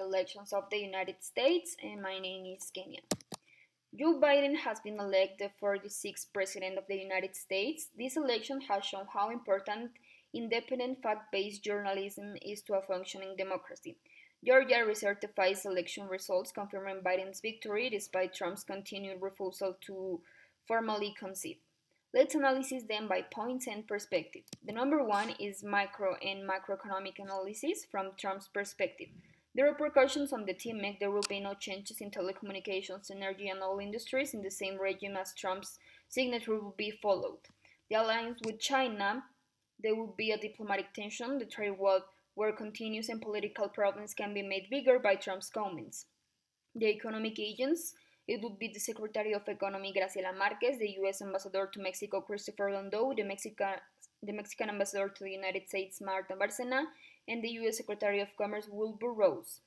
elections of the United States, and my name is Kenya. Joe Biden has been elected the 46th President of the United States. This election has shown how important independent fact-based journalism is to a functioning democracy. Georgia recertifies election results confirming Biden's victory despite Trump's continued refusal to formally concede. Let's analyze them by points and perspective. The number one is micro and macroeconomic analysis from Trump's perspective. The repercussions on the team make there will be no changes in telecommunications, energy, and oil industries in the same regime as Trump's signature will be followed. The alliance with China, there will be a diplomatic tension. The trade war continues and political problems can be made bigger by Trump's comments. The economic agents, it would be the Secretary of Economy Graciela Marquez, the U.S. Ambassador to Mexico Christopher Landau, the Mexican Ambassador to the United States Marta Bárcena, and the U.S. Secretary of Commerce Wilbur Ross.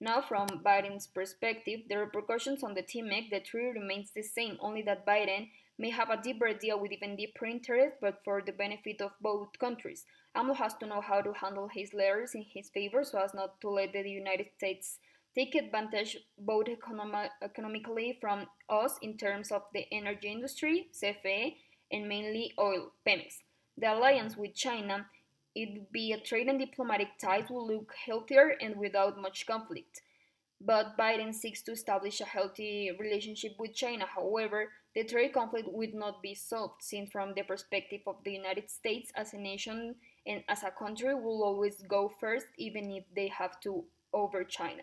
Now, from Biden's perspective, the repercussions on the team make the tree remains the same, only that Biden may have a deeper deal with even deeper interest, but for the benefit of both countries. AMLO has to know how to handle his letters in his favor so as not to let the United States take advantage both economically from us in terms of the energy industry, CFE, and mainly oil, Pemex. The alliance with China, it would be a trade and diplomatic ties will look healthier and without much conflict. But Biden seeks to establish a healthy relationship with China. However, the trade conflict would not be solved, seen from the perspective of the United States as a nation and as a country will always go first, even if they have to over China.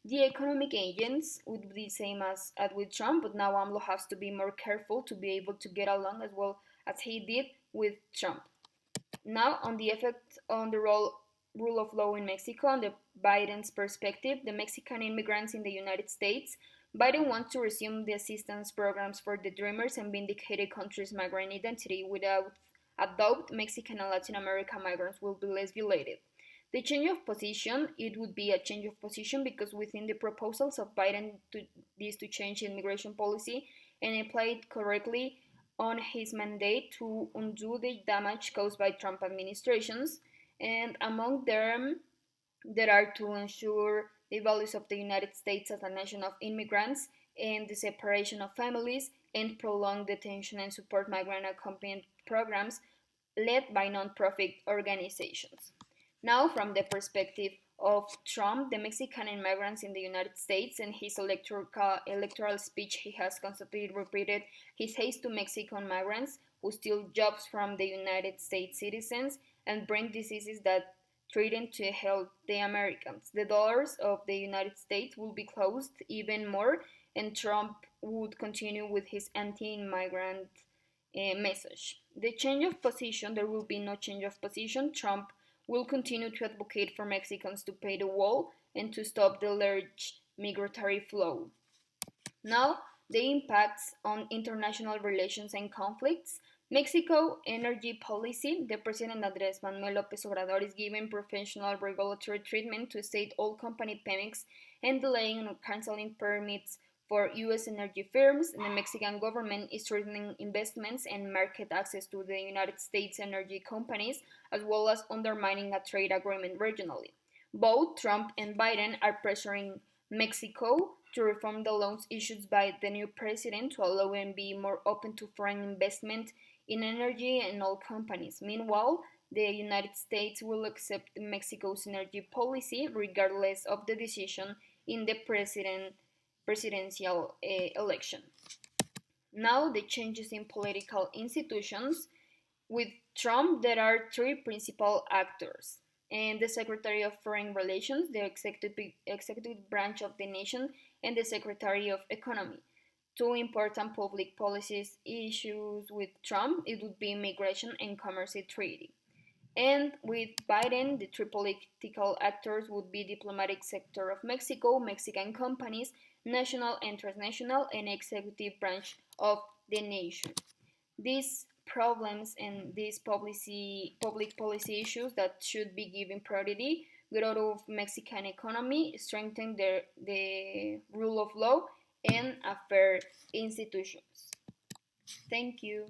The economic agents would be the same as with Trump, but now AMLO has to be more careful to be able to get along as well as he did with Trump. Now, on the effect on the rule of law in Mexico, on the Biden's perspective, the Mexican immigrants in the United States, Biden wants to resume the assistance programs for the Dreamers and vindicate a country's migrant identity. Without a doubt, Mexican and Latin American migrants will be less violated. The change of position, it would be a change of position because within the proposals of Biden to change immigration policy and apply it correctly on his mandate to undo the damage caused by Trump administrations, and among them there are to ensure the values of the United States as a nation of immigrants and the separation of families and prolong detention and support migrant accompanying programs led by non-profit organizations. Now, from the perspective of Trump, the Mexican immigrants in the United States, and his electoral speech, he has constantly repeated his hate to Mexican migrants who steal jobs from the United States citizens and bring diseases that threaten to help the Americans. The doors of the United States will be closed even more, and Trump would continue with his anti-immigrant message. The change of position, there will be no change of position. Trump will continue to advocate for Mexicans to pay the wall and to stop the large migratory flow. Now, the impacts on international relations and conflicts. Mexico energy policy. The President Andrés Manuel López Obrador is giving professional regulatory treatment to state-owned company Pemex and delaying or canceling permits for U.S. energy firms, and the Mexican government is threatening investments and market access to the United States energy companies, as well as undermining a trade agreement regionally. Both Trump and Biden are pressuring Mexico to reform the loans issued by the new president to allow and be more open to foreign investment in energy and oil companies. Meanwhile, the United States will accept Mexico's energy policy regardless of the decision in the presidential election. Now, the changes in political institutions. With Trump, there are three principal actors, and the Secretary of Foreign Relations, the executive branch of the nation, and the Secretary of Economy. Two important public policies issues with Trump, it would be immigration and commerce treaty. And with Biden, the three political actors would be diplomatic sector of Mexico, Mexican companies, national and transnational, and executive branch of the nation. These problems and these public policy issues that should be given priority: growth of Mexican economy, strengthen the rule of law, and a fair institutions. Thank you.